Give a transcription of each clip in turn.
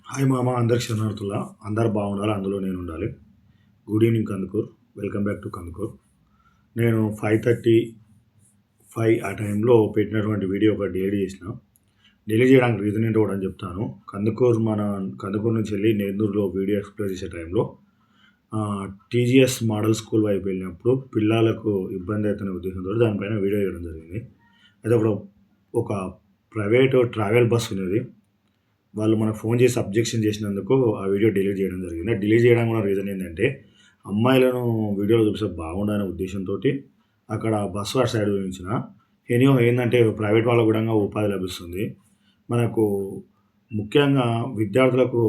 Hi మామ, అందరికి శరణార్థులా. అందరు బాగుండాలి, అందులో నేను ఉండాలి. Good evening Kandukur. Welcome back to Kandukur. నేను 5:35 ఆ టైంలో పెట్టినటువంటి వీడియో ఒకటి డిలీట్ చేసిన. డిలీట్ చేయడానికి రీజన్ ఏంటో కూడా చెప్తాను. కందుకూరు నుంచి వెళ్ళి నేందూరులో వీడియో ఎక్స్ప్లోర్ చేసే టైంలో టీజీఎస్ మోడల్ స్కూల్ వైపు వెళ్ళినప్పుడు పిల్లలకు ఇబ్బంది అవుతున్న ఉద్దేశంతో దానిపైన వీడియో చేయడం జరిగింది. అయితే ఒక ప్రైవేటు ట్రావెల్ బస్ ఉన్నది. వాళ్ళు మనకు ఫోన్ చేసి అబ్జెక్షన్ చేసినందుకు ఆ వీడియో డిలీట్ చేయడం జరిగింది. డిలీట్ చేయడానికి కూడా రీజన్ ఏంటంటే, అమ్మాయిలను వీడియోలో చూపిస్తే బాగుండదనే ఉద్దేశంతో అక్కడ బస్సు అటు సైడ్ చూపించిన. ఏంటంటే ప్రైవేట్ వాళ్ళకు కూడా ఉపాధి లభిస్తుంది. మనకు ముఖ్యంగా విద్యార్థులకు,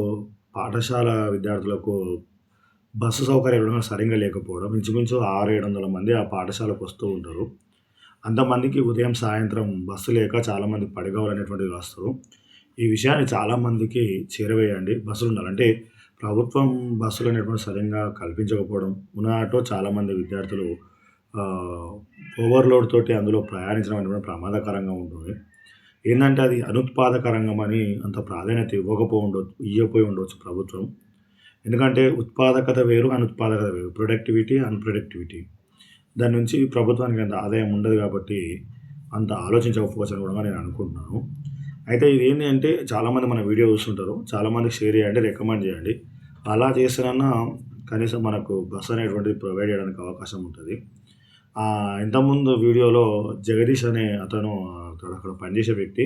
పాఠశాల విద్యార్థులకు బస్సు సౌకర్యాలు కూడా సరిగ్గా లేకపోవడం. ఇంచుమించు 600-700 మంది ఆ పాఠశాలకు వస్తూ ఉంటారు. అంతమందికి ఉదయం సాయంత్రం బస్సు లేక చాలామంది పడిగావులనేటువంటిది వస్తారు. ఈ విషయాన్ని చాలామందికి చేరవేయండి. బస్సులు ఉండాలి అంటే ప్రభుత్వం బస్సులు అనేటువంటి సరిగ్గా కల్పించకపోవడం, ఉన్న ఆటో చాలామంది విద్యార్థులు ఓవర్‌లోడ్ తోటి అందులో ప్రయాణించడం అనేది ప్రమాదకరంగా ఉంటుంది. ఏందంటే అది అనుత్పాదక రంగమని అంత ప్రాధాన్యత ఇవ్వకపోయి ఉండొచ్చు ప్రభుత్వం. ఎందుకంటే ఉత్పాదకత వేరు, అనుత్పాదకత వేరు. ప్రొడక్టివిటీ, అన్‌ప్రొడక్టివిటీ. దాని నుంచి ప్రభుత్వానికి అంత ఆదాయం ఉండదు కాబట్టి అంత ఆలోచించకపోవచ్చని కూడా నేను అనుకుంటున్నాను. అయితే ఇదేంటి అంటే చాలామంది మన వీడియో చూస్తుంటారు. చాలామందికి షేర్ చేయండి, రికమెండ్ చేయండి. అలా చేస్తేనన్నా కనీసం మనకు బస్ అనేటువంటిది ప్రొవైడ్ చేయడానికి అవకాశం ఉంటుంది. ఇంతకుముందు వీడియోలో జగదీష్ అనే అతను అక్కడ పనిచేసే వ్యక్తి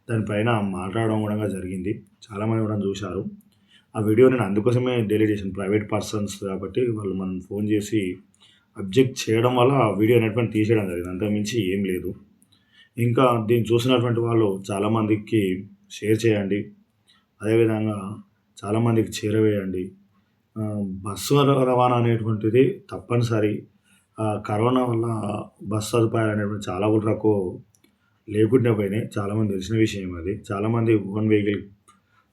దానిపైన మాట్లాడడం కూడా జరిగింది. చాలామంది కూడా చూశారు. ఆ వీడియో నేను అందుకోసమే డిలీట్ చేశాను. ప్రైవేట్ పర్సన్స్ కాబట్టి వాళ్ళు మనం ఫోన్ చేసి అబ్జెక్ట్ చేయడం వల్ల ఆ వీడియో అనేటువంటి తీసేయడం జరిగింది. అంతకుమించి ఏం లేదు. ఇంకా దీన్ని చూసినటువంటి వాళ్ళు చాలామందికి షేర్ చేయండి. అదేవిధంగా చాలామందికి చేరవేయండి. బస్సు రవాణా అనేటువంటిది తప్పనిసరి. కరోనా వల్ల బస్ సదుపాయాలు అనేటువంటి చాలా వరకు లేకుండా పోయినాయి. చాలామంది తెలిసిన విషయం అది. చాలామంది ఓన్ వెహికల్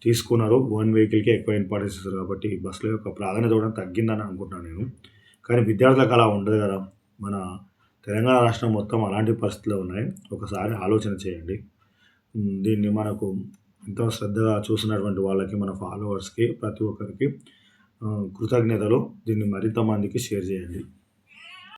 తీసుకున్నారు. ఓన్ వెహికల్‌కే ఎక్కువ ఇంపార్టెన్స్ ఇస్తారు కాబట్టి బస్సుల యొక్క ప్రాధాన్యత కూడా తగ్గిందని అనుకుంటున్నాను నేను. కానీ విద్యార్థులకు అలా ఉండదు కదా! మన తెలంగాణ రాష్ట్రం మొత్తం అలాంటి పరిస్థితుల్లో ఉన్నాయి. ఒకసారి ఆలోచన చేయండి. దీన్ని మనకు ఎంతో శ్రద్ధగా చూసినటువంటి వాళ్ళకి, మన ఫాలోవర్స్‌కి, ప్రతి ఒక్కరికి కృతజ్ఞతలు. దీన్ని మరింత మందికి షేర్ చేయండి.